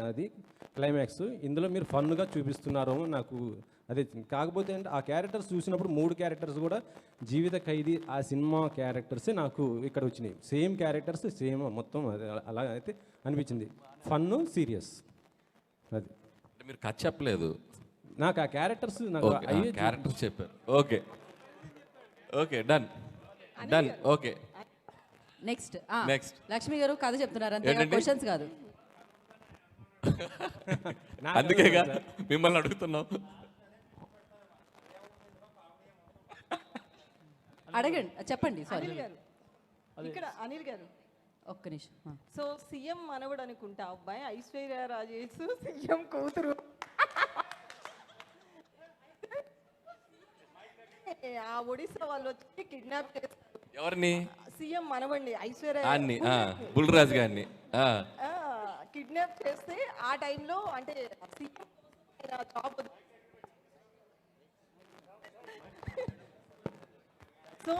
అది క్లైమాక్స్. ఇందులో మీరు ఫన్గా చూపిస్తున్నారు నాకు అదే. కాకపోతే అంటే ఆ క్యారెక్టర్స్ చూసినప్పుడు 3 క్యారెక్టర్స్ కూడా జీవిత ఖైదీ ఆ సినిమా క్యారెక్టర్సే నాకు ఇక్కడ వచ్చినాయి. సేమ్ క్యారెక్టర్స్ సేమ్ మొత్తం అది అలా అయితే అనిపించింది. ఫన్ను సీరియస్ అది. మీరు కథ చెప్పలేదు, నాకు ఆ క్యారెక్టర్స్ నాకు అయ్యే క్యారెక్టర్స్ చెప్పారు. Okay okay, done done. Okay next next Lakshmi గారు కథ చెప్తున్నారు అంతే, క్వశ్చన్స్ కాదు. అందుకేగా మిమ్మల్ని అడుగుతున్నాం. అడగండి, చెప్పండి. సారీ ఇక్కడ అనిల్ గారు ఒక్క నిమిషం. సో సీఎం మనవడు అనుకుంటా అబ్బాయి, ఐశ్వర్య రాజేష్ సీఎం కూతురు. ఆ ఒడిశా వాళ్ళు వచ్చి కిడ్నాప్ చేస్తారు. ఎవరిని? సీఎం మనవండి ఐశ్వర్య అన్ని బుల్రాజ్ గారిని కిడ్నాప్ చేస్తే ఆ టైంలో అంటే సీఎం జాబ్. సో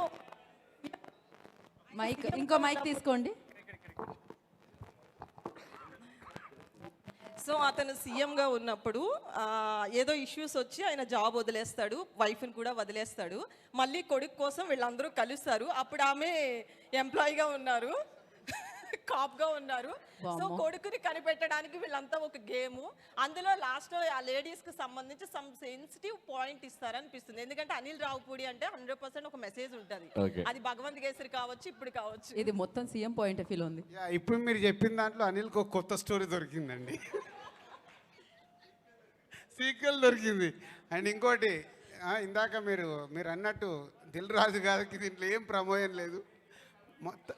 మైక్, ఇంకో మైక్ తీసుకోండి. సో అతను సీఎంగా ఉన్నప్పుడు ఏదో ఇష్యూస్ వచ్చి ఆయన జాబ్ వదిలేస్తాడు, వైఫ్ని కూడా వదిలేస్తాడు. మళ్ళీ కొడుకు కోసం వీళ్ళందరూ కలుస్తారు. అప్పుడు ఆమె ఎంప్లాయీగా ఉన్నారు, కాప్గా ఉన్నారు. సో కొడుకుని కనిపెట్టడానికి వీళ్ళంతా ఒక గేమ్. అందులో లాస్ట్లో ఆ లేడీస్కి సంబంధించి సమ్ సెన్సిటివ్ పాయింట్ ఇస్తారనిపిస్తుంది. ఎందుకంటే అనిల్ రావుపూడి అంటే 100% ఒక మెసేజ్ ఉంటుంది. అది భగవంత్ కేసరి కావచ్చు, ఇప్పుడు కావచ్చు. ఇది మొత్తం సీఎం పాయింట్ ఆఫ్ వ్యూలో ఉంది. ఇప్పుడు మీరు చెప్పిన దాంట్లో అనిల్కి ఒక కొత్త స్టోరీ దొరికిందండి, సీక్వెల్ దొరికింది. అండ్ ఇంకోటి ఇందాక మీరు అన్నట్టు దిల్ రాజు గారికి దీంట్లో ఏం ప్రమోయం లేదు మొత్తం.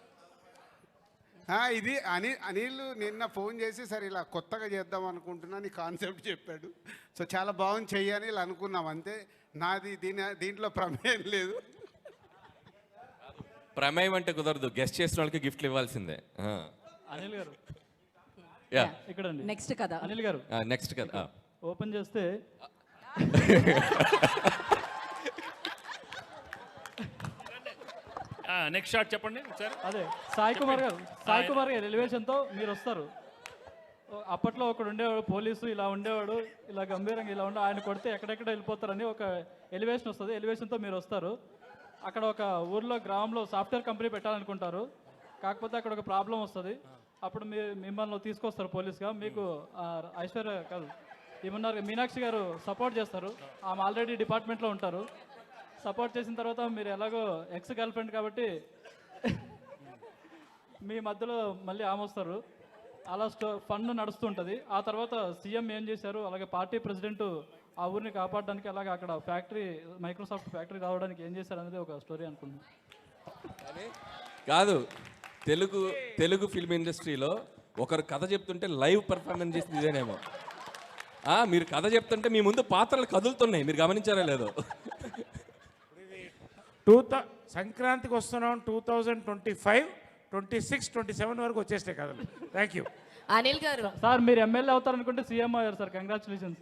ఇది అనిల్ నిన్న ఫోన్ చేసి సరే ఇలా కొత్తగా చేద్దాం అనుకుంటున్నా నీ కాన్సెప్ట్ చెప్పాడు. సో చాలా బాగుంది చెయ్యని ఇలా అనుకున్నాం అంతే. నాది దీంట్లో ప్రమేయం లేదు. ప్రమేయం అంటే కుదరదు, గెస్ట్ చేసిన వాళ్ళకి గిఫ్ట్లు ఇవ్వాల్సిందే. అనిల్ గారు ఇక్కడ నెక్స్ట్ కదా అనిల్ గారు నెక్స్ట్ కదా ఓపెన్ చేస్తే నెక్స్ట్ షాట్ చెప్పండి ఒకసారి. అదే సాయి కుమార్ గారు ఎలివేషన్తో మీరు వస్తారు. అప్పట్లో ఒకడు ఉండేవాడు పోలీసు, ఇలా ఉండేవాడు, ఇలా గంభీరంగా ఇలా ఉండే, ఆయన కొడితే ఎక్కడెక్కడ వెళ్ళిపోతారని ఒక ఎలివేషన్ వస్తుంది. ఎలివేషన్తో మీరు వస్తారు. అక్కడ ఒక ఊర్లో గ్రామంలో సాఫ్ట్వేర్ కంపెనీ పెట్టాలనుకుంటారు. కాకపోతే అక్కడ ఒక ప్రాబ్లం వస్తుంది. అప్పుడు మిమ్మల్ని తీసుకొస్తారు పోలీస్గా. మీకు ఐశ్వర్య కాదు ఏమన్నారు మీనాక్షి గారు సపోర్ట్ చేస్తారు. ఆమె ఆల్రెడీ డిపార్ట్మెంట్లో ఉంటారు. సపోర్ట్ చేసిన తర్వాత మీరు ఎలాగో ఎక్స్ గర్ల్ ఫ్రెండ్ కాబట్టి మీ మధ్యలో మళ్ళీ ఆమె వస్తారు. అలా ఫండ్ నడుస్తుంటుంది. ఆ తర్వాత సీఎం ఏం చేశారు, అలాగే పార్టీ ప్రెసిడెంట్ ఆ ఊరిని కాపాడడానికి, అలాగే అక్కడ ఫ్యాక్టరీ మైక్రోసాఫ్ట్ ఫ్యాక్టరీ రావడానికి ఏం చేశారు అనేది ఒక స్టోరీ అనుకుంటున్నాను. కాదు, తెలుగు ఫిల్మ్ ఇండస్ట్రీలో ఒకరు కథ చెప్తుంటే లైవ్ పర్ఫార్మెన్స్ చేసింది ఇదేనేమో. మీరు కథ చెప్తుంటే మీ ముందు పాత్రలు కదులుతున్నాయి, మీరు గమనించారా లేదో. సంక్రాంతికి వస్తున్నాం, 2025, 26, 27 వరకు వచ్చేస్తాయి కథలు. థ్యాంక్ యూ అనిల్ గారు. సార్ మీరు ఎమ్మెల్యే అవుతారనుకుంటే సీఎం అయ్యారు సార్, కంగ్రాచులేషన్స్.